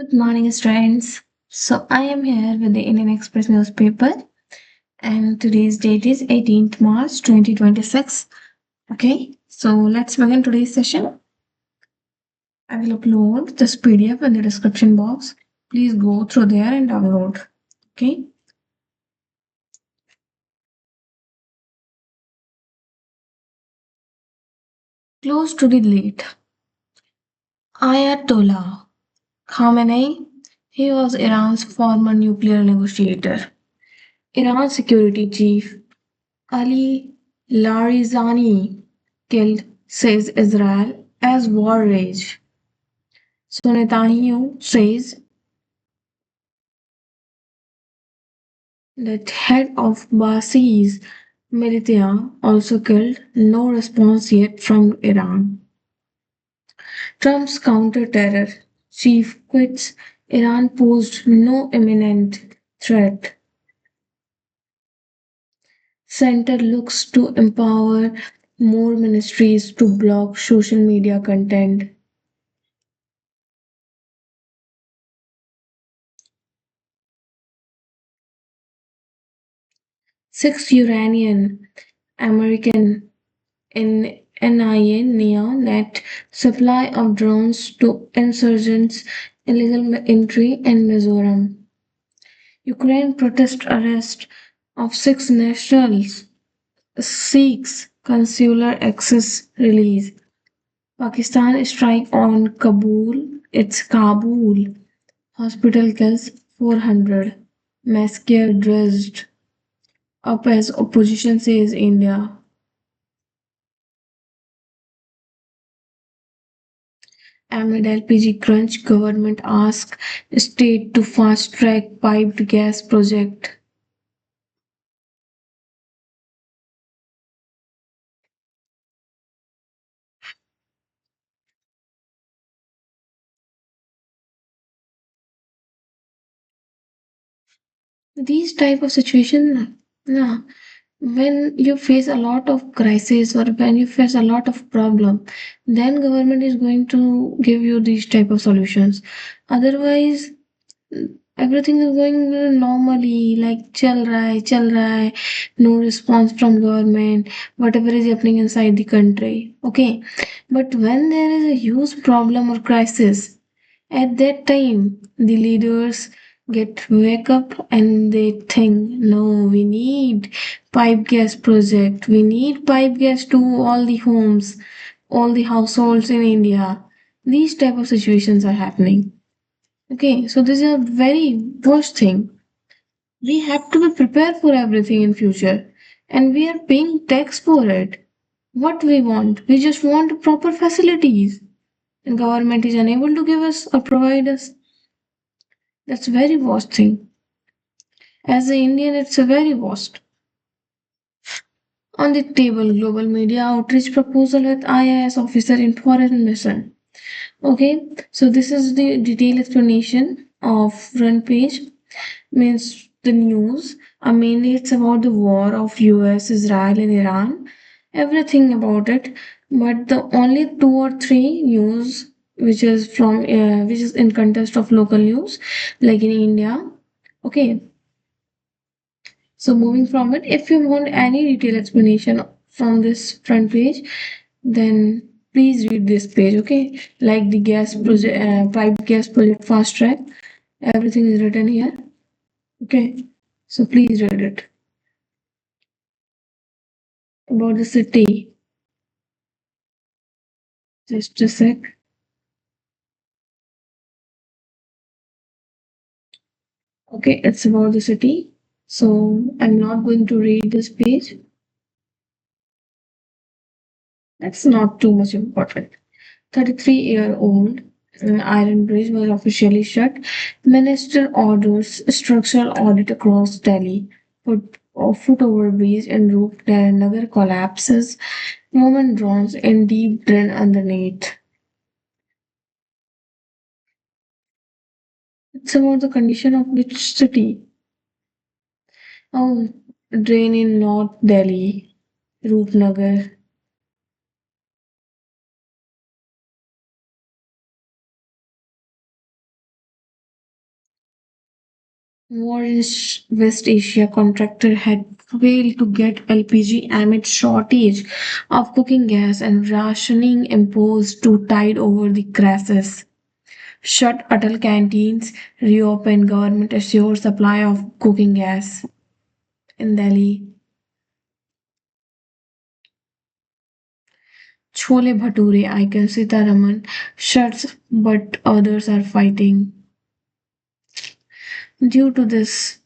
Good morning, students. So I am here with the Indian Express newspaper, and today's date is 18th March 2026. Okay, so let's begin today's session. I will upload this PDF in the description box. Please go through there and download. Okay, close to the date. Ayatollah Khamenei, he was Iran's former nuclear negotiator. Iran's security chief Ali Larijani killed, says Israel, as war rage. So Netanyahu says that head of Basi's militia also killed, no response yet from Iran. Trump's counter-terror chief quits, Iran posed no imminent threat. Center looks to empower more ministries to block social media content. Six Uranian American in NIA NEO-net supply of drones to insurgents, illegal entry in Mizoram. Ukraine protest arrest of six nationals seeks consular access release. Pakistan strike on Kabul. It's Kabul. Hospital kills 400. Massacre dressed up as opposition says India. Amid LPG crunch, government asks state to fast-track piped gas project. These type of situation, yeah, when you face a lot of crisis or when you face a lot of problem, then government is going to give you these type of solutions. Otherwise, everything is going normally, like chal raha hai, no response from government, whatever is happening inside the country. Okay, but when there is a huge problem or crisis, at that time, the leaders get wake up and they think, no, we need pipe gas project. We need pipe gas to all the homes, all the households in India. These type of situations are happening. Okay, so this is a very worst thing. We have to be prepared for everything in future, and we are paying tax for it. What we want, we just want proper facilities, and government is unable to give us or provide us. That's very worst thing. As an Indian, it's a very worst. On the table, global media outreach proposal with IAS officer in foreign mission. Okay, so this is the detailed explanation of front page. Means the news. Mainly, it's about the war of US, Israel, and Iran. Everything about it, but the only two or three news which is in context of local news, like in India. Okay, so moving from it, if you want any detailed explanation from this front page, then please read this page. Okay, like the gas project, pipe gas project fast track. Everything is written here. Okay, so please read it about the city. Just a sec. Okay, it's about the city. So I'm not going to read this page. That's not too much important. 33-year-old Iron Bridge was officially shut. Minister orders structural audit across Delhi. Foot overbridge and roof Nagar collapses. Woman drowns in deep drain underneath. It's about the condition of which city? Oh, drain in North Delhi, Roopnagar. War in West Asia contractor had failed to get LPG amid shortage of cooking gas and rationing imposed to tide over the crisis. Shut Atal canteens, reopen government assures supply of cooking gas in Delhi. Chole Bhature, Icon Sitaraman shuts, but others are fighting. Due to this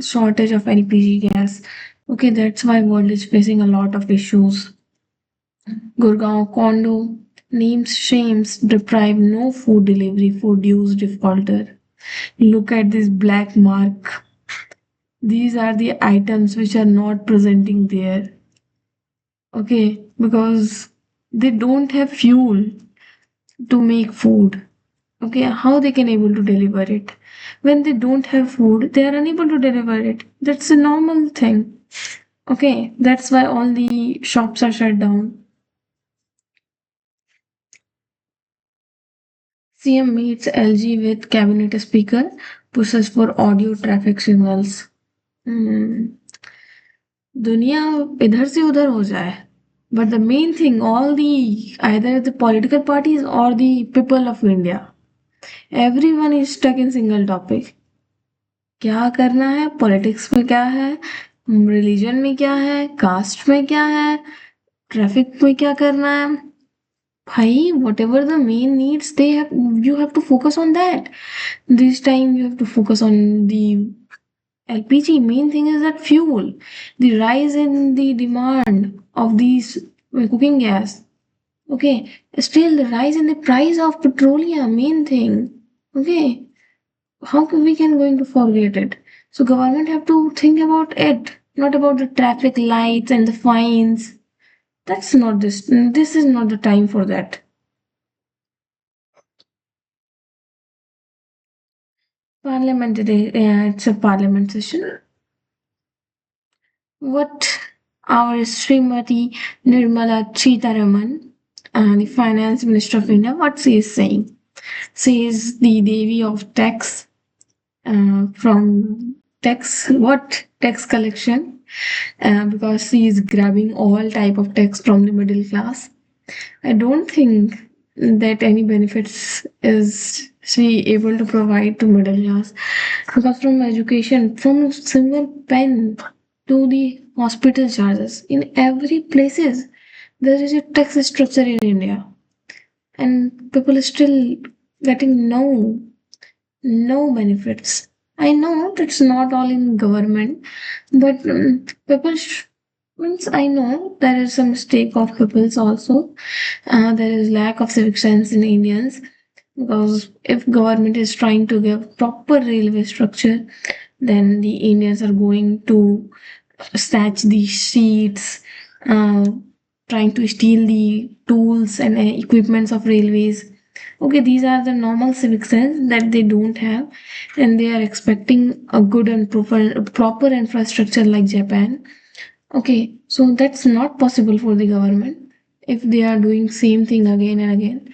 shortage of LPG gas, okay, that's why world is facing a lot of issues. Gurgaon condo names shames deprive no food delivery food use defaulter. Look at this black mark. These are the items which are not presenting there. Okay, because they don't have fuel to make food. Okay, how they can able to deliver it? When they don't have food, they are unable to deliver it. That's a normal thing. Okay, that's why all the shops are shut down. CM meets LG with cabinet speaker, pushes for audio traffic signals. Hmm. दुनिया इधर से उधर हो जाए. But the main thing, all the either the political parties or the people of India, everyone is stuck in single topic. क्या करना है, politics में क्या है, रिलीजन में क्या है, कास्ट में क्या है, ट्रैफिक में क्या करना है. भाई, whatever the main needs, you have to focus on that. This time you have to focus on the LPG. Main thing is that fuel, the rise in the demand of these cooking gas. Okay, still the rise in the price of petroleum, main thing. Okay, how we can going to forget it? So government have to think about it, not about the traffic lights and the fines. That's not this. This is not the time for that. Parliament today, yeah, it's a parliament session. What our Srimati Nirmala Chitaraman, the finance minister of India, what she is saying? She is the Devi of tax, from tax, what tax collection, because she is grabbing all type of tax from the middle class. I don't think that any benefits is she able to provide to middle class, because from education, from single pen to the hospital charges, in every places there is a tax structure in India, and people are still getting no benefits. I know it's not all in government, but means I know there is some mistake of people's also. There is lack of civic sense in Indians, because if government is trying to give proper railway structure, then the Indians are going to snatch the sheets, uh, trying to steal the tools and equipments of railways. Okay, these are the normal civic sense that they don't have, and they are expecting a good and proper infrastructure like Japan. Okay, so that's not possible for the government if they are doing same thing again and again.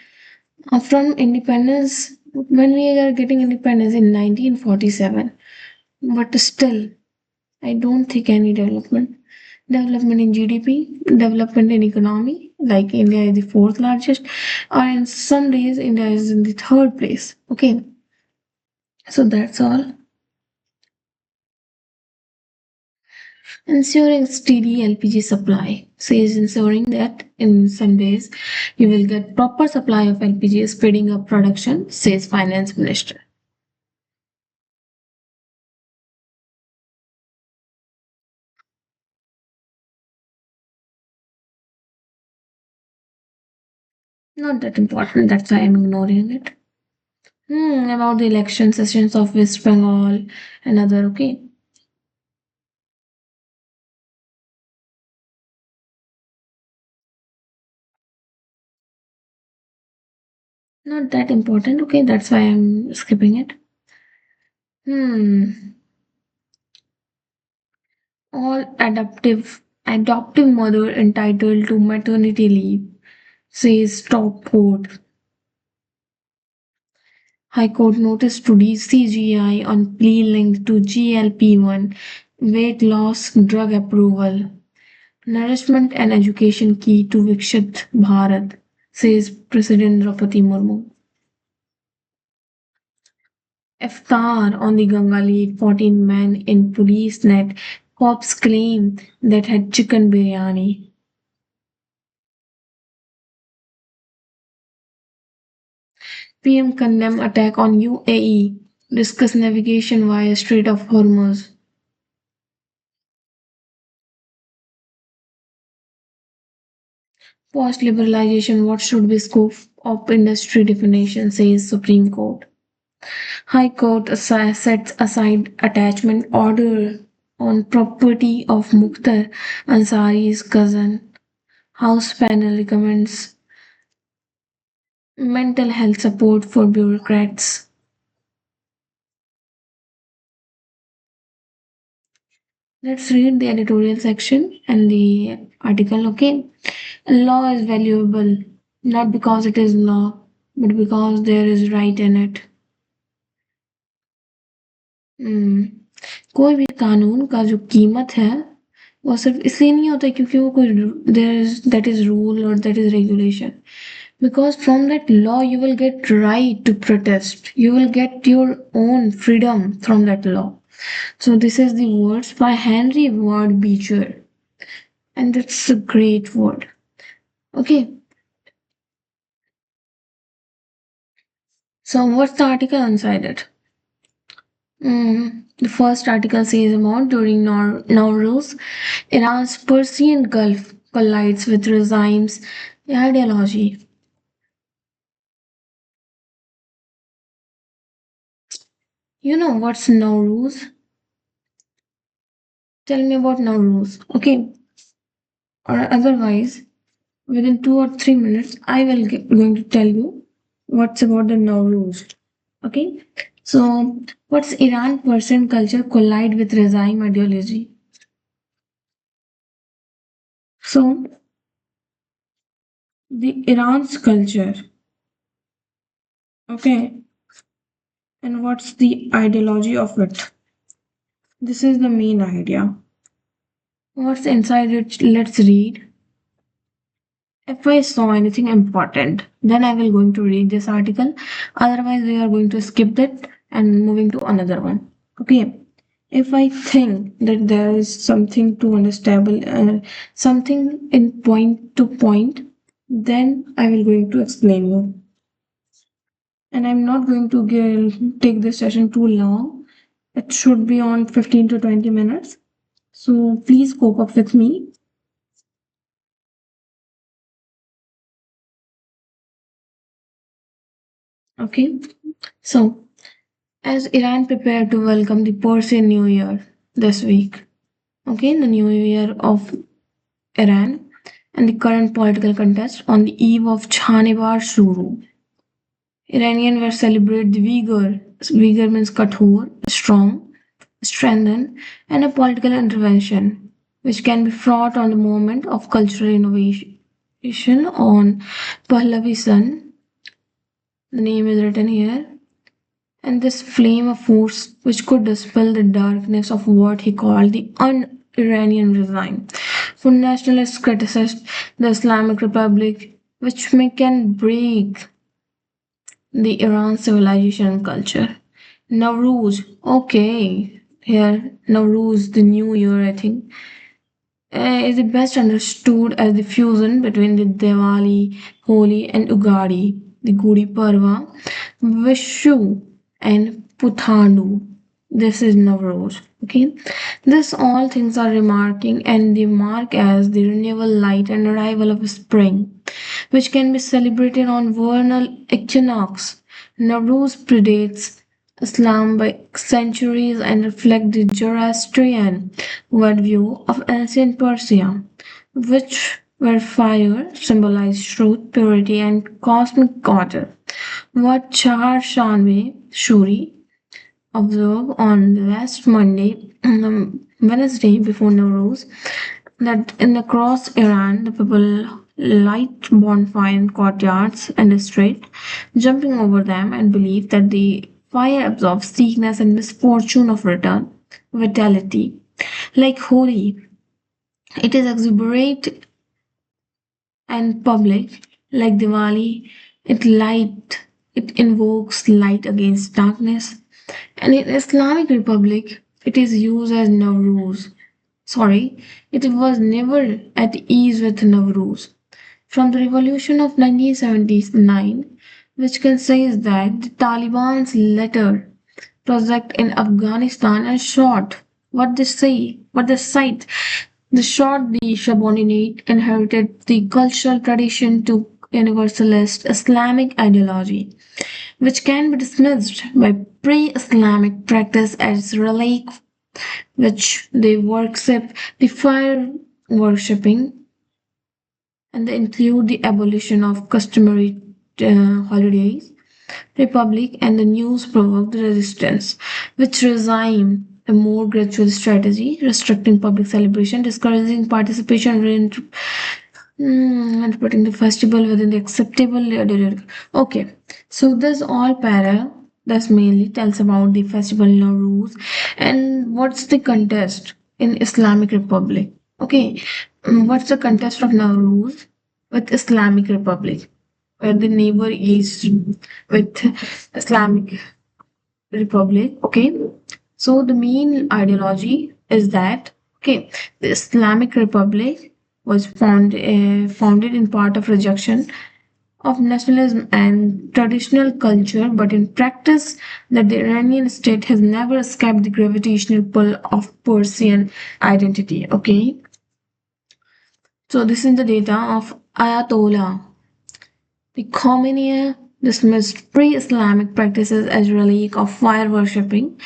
From independence, when we are getting independence in 1947, but still I don't think any development. Development in GDP, development in economy, like India is the fourth largest, or in some days India is in the third place. Okay, so that's all. Ensuring steady LPG supply says ensuring that in some days you will get proper supply of LPG, speeding up production, says Finance Minister. Not that important, that's why I'm ignoring it. About the election sessions of West Bengal and other, okay. Not that important, okay, that's why I'm skipping it. Hmm. All adoptive mother entitled to maternity leave, says top court. High Court notice to DCGI on plea linked to GLP-1, weight loss drug approval. Nourishment and education key to Vikshit Bharat, says President Draupadi Murmu. Iftar on the Ganga lead 14 men in police net. Cops claim that had chicken biryani. PM condemn attack on UAE. Discuss navigation via Strait of Hormuz. Post liberalization, what should be scope of industry definition, says Supreme Court. High Court sets aside attachment order on property of Mukhtar Ansari's cousin. House panel recommends mental health support for bureaucrats. Let's read the editorial section and the article. Okay. Law is valuable not because it is law, but because there is right in it. हम्म, कोई भी कानून का जो कीमत है वो सिर्फ इसलिए नहीं होता क्योंकि वो कोई there is that is rule और that is regulation because from that law you will get right to protest, you will get your own freedom from that law. So this is the words by Henry Ward Beecher, and that's a great word. Okay, so what's the article inside it? The first article says about during Nowruz, Iran's Persian Gulf collides with regime's ideology. You know what's Nowruz? Tell me about Nowruz, okay? Or otherwise, within 2 or 3 minutes, I will going to tell you what's about the Nowruz. Okay? So, what's Iran Persian culture collide with regime ideology? So, the Iran's culture, okay, and what's the ideology of it? This is the main idea. What's inside it? Let's read. If I saw anything important, then I will going to read this article. Otherwise, we are going to skip that and moving to another one. Okay. If I think that there is something to understandable, something in point to point, then I will going to explain you. And I'm not going to take this session too long. It should be on 15 to 20 minutes. So please cope up with me. Okay. So as Iran prepared to welcome the Persian New Year this week, okay, the New Year of Iran and the current political contest on the eve of Chhanevar Shuru. Iranian will celebrate the vigor. Vigor means kathur, strong, strengthen, and a political intervention, which can be fraught on the moment of cultural innovation on Pahlavi Sun. The name is written here. And this flame of force which could dispel the darkness of what he called the un-Iranian regime. For nationalist criticists, the Islamic Republic, which can break the Iran civilization and culture. Nowruz, okay, here Nowruz, the new year, I think, is the best understood as the fusion between the Diwali, Holi, and Ugadi, the Gudi Parva, Vishu, and Puthanu. This is Nowruz. Okay, this all things are remarking and they mark as the renewal light and arrival of spring, which can be celebrated on vernal equinox. Nowruz predates Islam by centuries and reflect the Zoroastrian worldview of ancient Persia, which where fire symbolized truth, purity, and cosmic order. What Char Shanwe Shuri observe on the last Monday, Wednesday before Nowruz, that in across Iran, the people light bonfire in courtyards and the street, jumping over them and believe that the fire absorbs sickness and misfortune of return, vitality. Like Holi, it is exuberant and public. Like Diwali, it invokes light against darkness. And in Islamic Republic, it is used as Nowruz. Sorry, it was never at ease with Nowruz. From the revolution of 1979, which can say is that the Taliban's later project in Afghanistan and shot what they cite, the shot the subordinate inherited the cultural tradition to universalist Islamic ideology, which can be dismissed by pre-Islamic practice as relic, which they worship the fire worshipping, and they include the abolition of customary holidays, republic, and the news provoked resistance, which resumed a more gradual strategy, restricting public celebration, discouraging participation, interpreting the festival within the acceptable. Okay, so this all para. This mainly tells about the festival rules and what's the contest in Islamic Republic. Okay, what's the contest of Nowruz with Islamic Republic, where the neighbor is with Islamic Republic. Okay, so the main ideology is that okay, the Islamic Republic was founded in part of rejection of nationalism and traditional culture, but in practice, that the Iranian state has never escaped the gravitational pull of Persian identity. Okay, so this is the data of Ayatollah. The Khomeini dismissed pre-Islamic practices as relic of fire worshipping,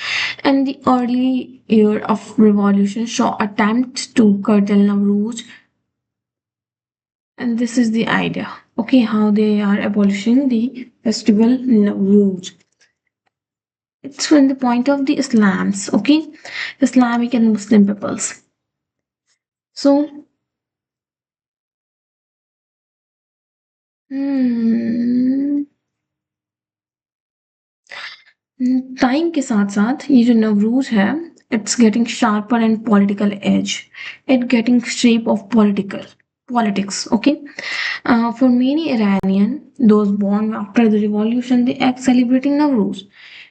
and the early year of revolution saw attempts to curtail Nowruz, and this is the idea. Okay, how they are abolishing the festival Nowruz. It's from the point of the Islams, okay, Islamic and Muslim peoples. So, hmm, time के साथ साथ ये जो Nowruz है it's getting sharper and political as it getting shape of political politics. Okay, for many Iranian, those born after the revolution, they act celebrating Nowruz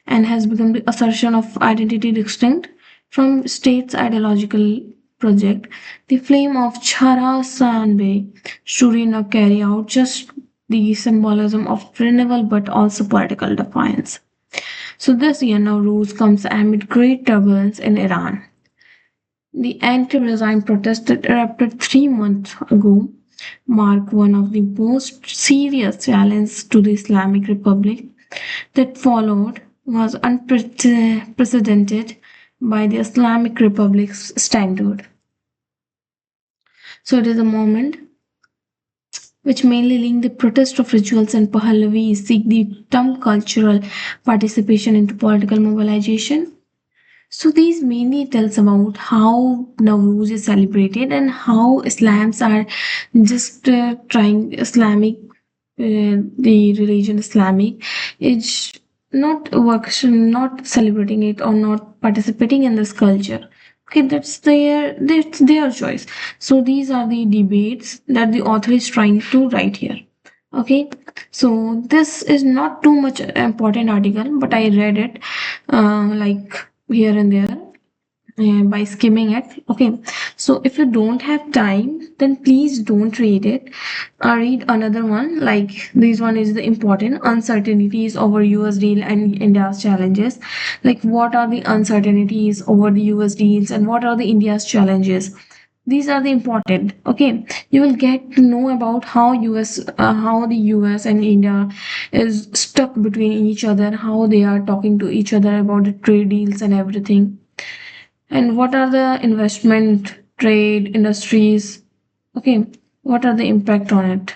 and has become the assertion of identity distinct from state's ideological project. The flame of Chara Sanbe should not carry out just the symbolism of renewal but also political defiance. So this year Nowruz comes amid great turbulence in Iran. The anti-regime protests that erupted 3 months ago mark one of the most serious challenges to the Islamic Republic. That followed was unprecedented by the Islamic Republic's standard. So it is a moment which mainly link the protest of rituals and Pahlavis seek the term cultural participation into political mobilization. So these mainly tells about how Nowruz is celebrated and how Islams are just trying Islamic, the religion Islamic is not celebrating it or not participating in this culture. Okay, that's their choice. So these are the debates that the author is trying to write here. Okay, so this is not too much important article, but I read it like here and there by skimming it. Okay, so if you don't have time, then please don't read it. Read another one. Like this one is the important uncertainties over US deal and India's challenges. Like what are the uncertainties over the US deals and what are the India's challenges? These are the important. Okay, you will get to know about how the US and India is stuck between each other, how they are talking to each other about the trade deals and everything, and what are the investment trade industries. Okay, what are the impact on it.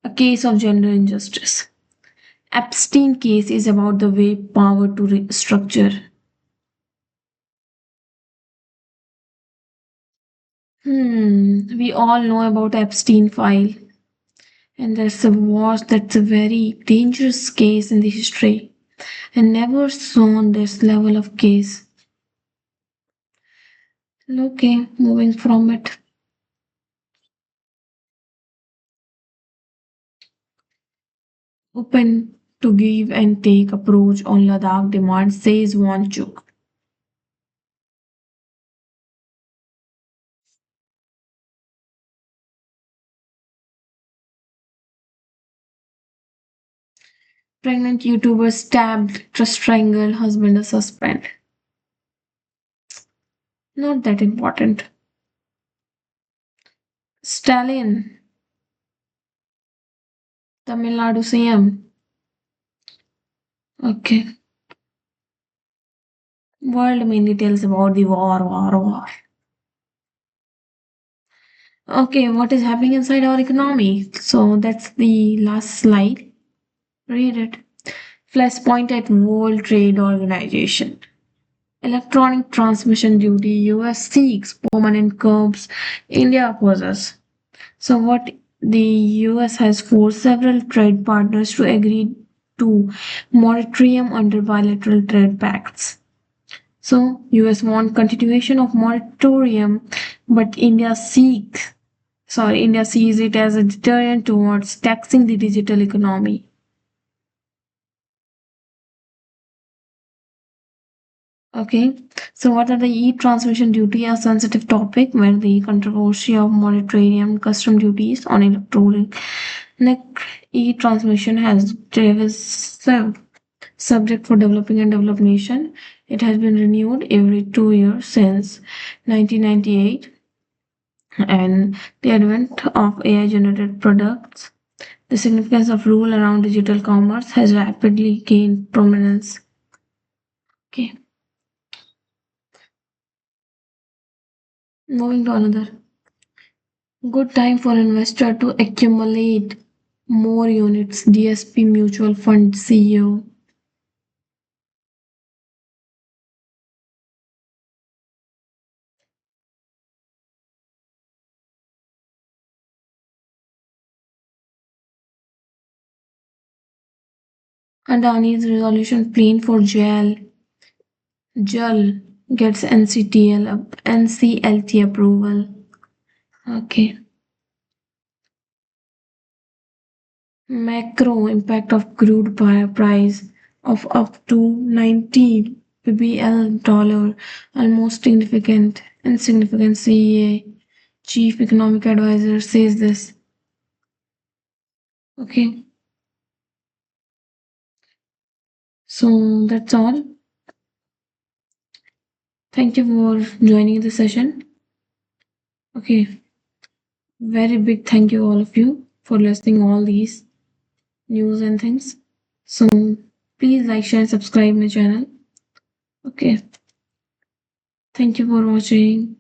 A case of gender injustice. Epstein case is about the way power to structure We all know about Epstein file, and that's a very dangerous case in the history. I never saw this level of case. Okay, moving from it. Open to give and take approach on Ladakh demand, says Wanchuk. Pregnant YouTuber stabbed, strangled husband or suspect. Not that important. Stalin, Tamil Nadu CM. Okay. World main details about the war. Okay, what is happening inside our economy? So that's the last slide. Read it. Flashpoint at World Trade Organization. Electronic transmission duty. US seeks permanent curbs. India opposes. So what the US has forced several trade partners to agree to moratorium under bilateral trade pacts. So US want continuation of moratorium, but India sees it as a deterrent towards taxing the digital economy. Okay, so what are the e-transmission duty? A sensitive topic where the controversy of moratorium custom duties on electronic e-transmission has divisive subject for developing and developed nation. It has been renewed every 2 years since 1998, and the advent of AI generated products, the significance of rule around digital commerce has rapidly gained prominence. Okay, moving to another. Good time for investor to accumulate more units. DSP Mutual Fund CEO. Adani's resolution plan for JAL gets NCLT approval. Okay. Macro impact of crude price of up to 90 bbl dollar, almost insignificant. CEA chief economic advisor says this. Okay, so that's all. Thank you for joining the session. Okay, very big thank you all of you for listening all these news and things. So please like, share, subscribe my channel. Okay, thank you for watching.